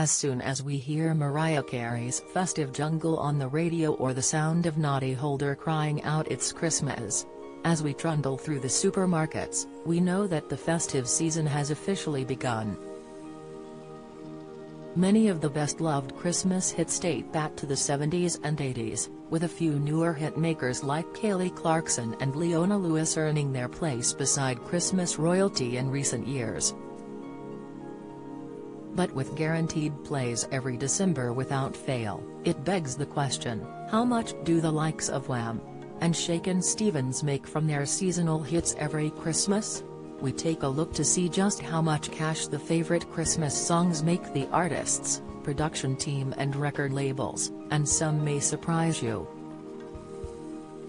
As soon as we hear Mariah Carey's Festive Jungle on the radio or the sound of Naughty Holder crying out "It's Christmas," as we trundle through the supermarkets, we know that the festive season has officially begun. Many of the best-loved Christmas hits date back to the 70s and 80s, with a few newer hitmakers like Kelly Clarkson and Leona Lewis earning their place beside Christmas royalty in recent years. But with guaranteed plays every December without fail, it begs the question, how much do the likes of Wham! And Shakin' Stevens make from their seasonal hits every Christmas? We take a look to see just how much cash the favorite Christmas songs make the artists, production team and record labels, and some may surprise you.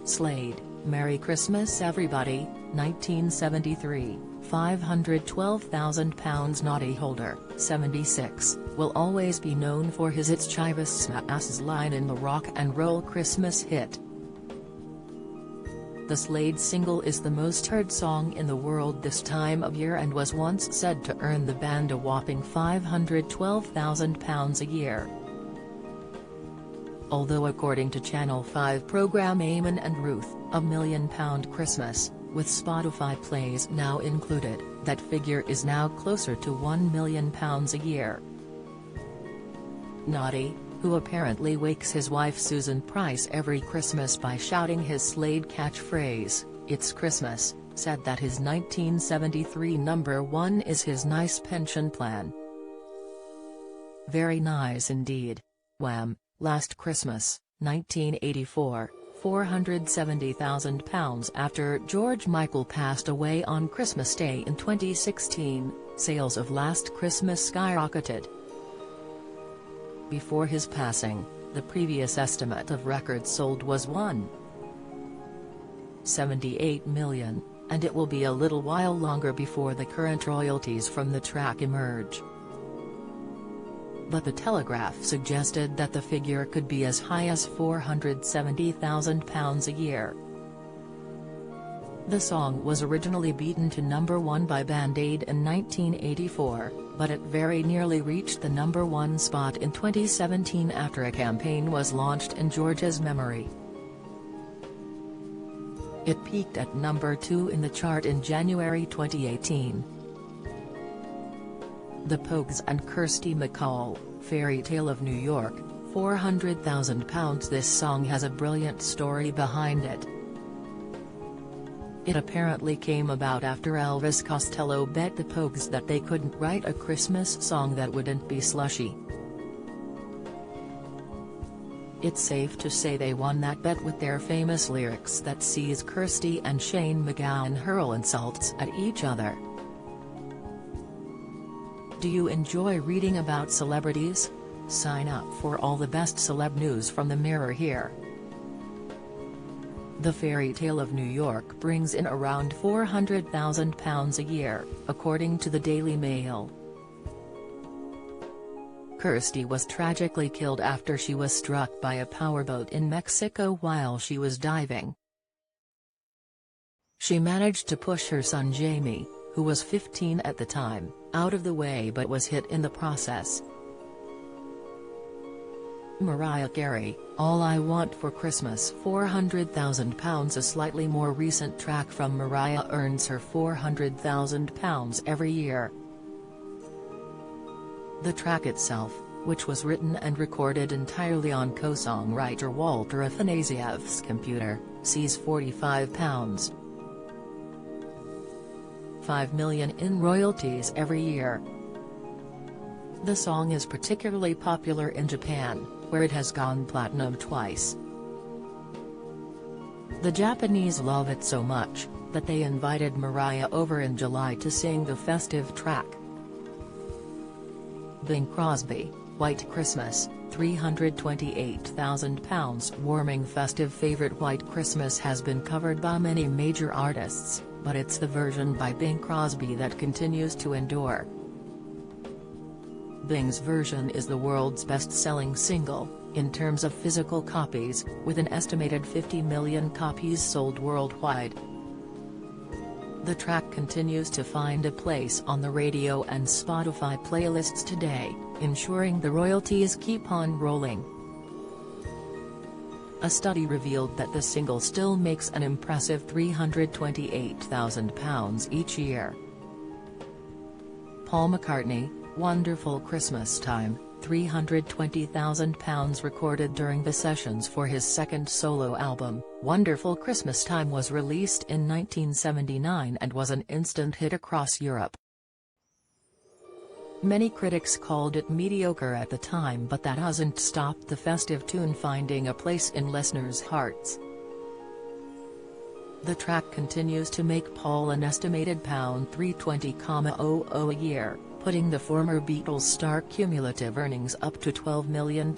Slade, Merry Christmas Everybody, 1973, £512,000 Naughty Holder, 76, will always be known for his "It's Chivas Smass" line in the rock and roll Christmas hit. The Slade single is the most heard song in the world this time of year and was once said to earn the band a whopping £512,000 a year. Although according to Channel 5 program Eamon and Ruth, £1 Million Christmas, with Spotify plays now included, that figure is now closer to £1 million a year. Naughty, who apparently wakes his wife Susan Price every Christmas by shouting his Slade catchphrase, "It's Christmas," said that his 1973 number one is his nice pension plan. Very nice indeed. Wham! Last Christmas, 1984, £470,000 after George Michael passed away on Christmas Day in 2016, sales of Last Christmas skyrocketed. Before his passing, the previous estimate of records sold was $1.78 million, and it will be a little while longer before the current royalties from the track emerge. But the Telegraph suggested that the figure could be as high as £470,000 a year. The song was originally beaten to number one by Band Aid in 1984, but it very nearly reached the number one spot in 2017 after a campaign was launched in George's memory. It peaked at number 2 in the chart in January 2018. The Pogues and Kirsty MacColl, Fairy Tale of New York, £400,000. This song has a brilliant story behind it. It apparently came about after Elvis Costello bet the Pogues that they couldn't write a Christmas song that wouldn't be slushy. It's safe to say they won that bet with their famous lyrics that sees Kirsty and Shane MacGowan hurl insults at each other. Do you enjoy reading about celebrities? Sign up for all the best celeb news from the Mirror here. The Fairy Tale of New York brings in around £400,000 a year, according to the Daily Mail. Kirsty was tragically killed after she was struck by a powerboat in Mexico while she was diving. She managed to push her son Jamie, who was 15 at the time, out of the way but was hit in the process. Mariah Carey, All I Want for Christmas, £400,000. A slightly more recent track from Mariah earns her £400,000 every year. The track itself, which was written and recorded entirely on co-songwriter Walter Afanasiev's computer, sees £45.5 million in royalties every year. The song is particularly popular in Japan, where it has gone platinum twice. The Japanese love it so much, that they invited Mariah over in July to sing the festive track. Bing Crosby, White Christmas, £328,000. Warming festive favorite White Christmas has been covered by many major artists, but it's the version by Bing Crosby that continues to endure. Bing's version is the world's best-selling single, in terms of physical copies, with an estimated 50 million copies sold worldwide. The track continues to find a place on the radio and Spotify playlists today, ensuring the royalties keep on rolling. A study revealed that the single still makes an impressive £328,000 each year. Paul McCartney, Wonderful Christmas Time, £320,000 recorded during the sessions for his second solo album. Wonderful Christmas Time was released in 1979 and was an instant hit across Europe. Many critics called it mediocre at the time, but that hasn't stopped the festive tune finding a place in listeners' hearts. The track continues to make Paul an estimated £320,000 a year, putting the former Beatles star cumulative earnings up to £12 million.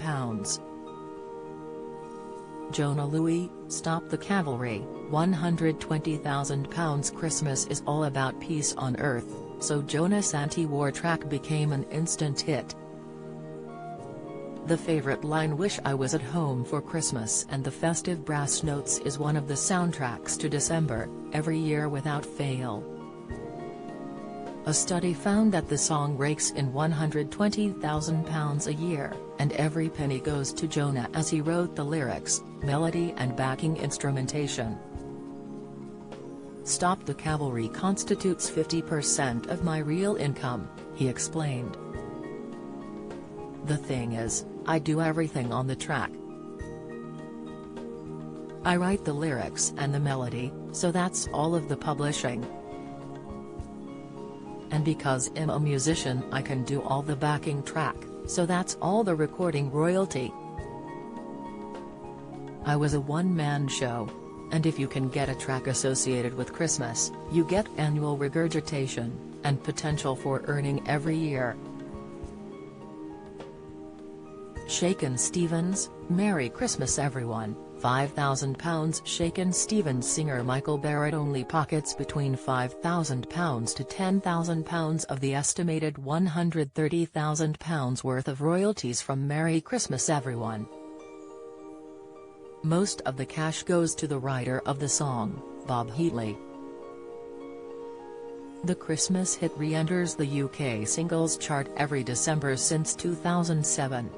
Jonah Louie, Stop the Cavalry, £120,000. Christmas is all about peace on earth, so Jonah's anti-war track became an instant hit. The favorite line "Wish I was at home for Christmas" and the festive brass notes is one of the soundtracks to December, every year without fail. A study found that the song rakes in £120,000 a year, and every penny goes to Jonah as he wrote the lyrics, melody and backing instrumentation. "Stop the Cavalry constitutes 50% of my real income," he explained. "The thing is, I do everything on the track. I write the lyrics and the melody, so that's all of the publishing. And because I'm a musician I can do all the backing track, so that's all the recording royalty. I was a one-man show. And if you can get a track associated with Christmas, you get annual regurgitation, and potential for earning every year." Shakin' Stevens, Merry Christmas Everyone, £5,000. Shakin' Stevens singer Michael Barrett only pockets between £5,000 to £10,000 of the estimated £130,000 worth of royalties from Merry Christmas Everyone. Most of the cash goes to the writer of the song, Bob Heatley. The Christmas hit re-enters the UK singles chart every December since 2007.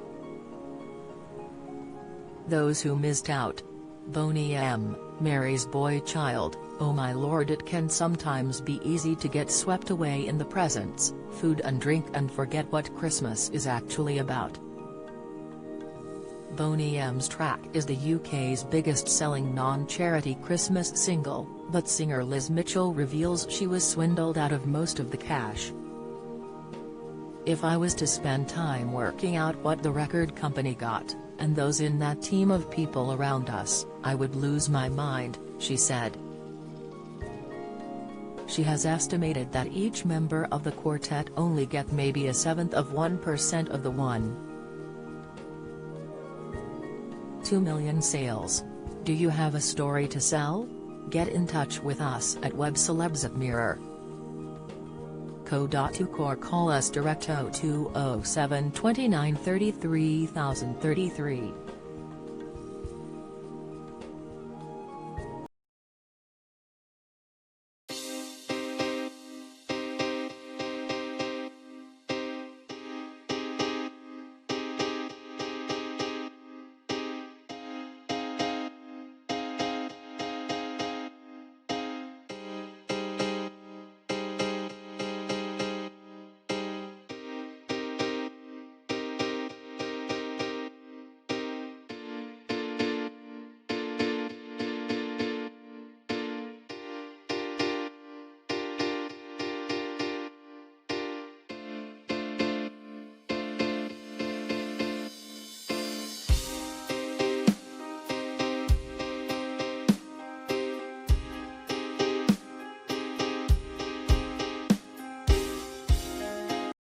Those Who Missed Out, Boney M., Mary's Boy Child, Oh My Lord, It Can Sometimes Be Easy to Get Swept Away in the Presents, Food and Drink and Forget What Christmas Is Actually About. Boney M's track is the UK's biggest-selling non-charity Christmas single, but singer Liz Mitchell reveals she was swindled out of most of the cash. "If I was to spend time working out what the record company got, and those in that team of people around us, I would lose my mind," she said. She has estimated that each member of the quartet only get maybe a 0.7% of the 1.2 million sales. Do you have a story to sell? Get in touch with us at webcelebs@mirror.co.uk or call us direct 0207 29 33 033.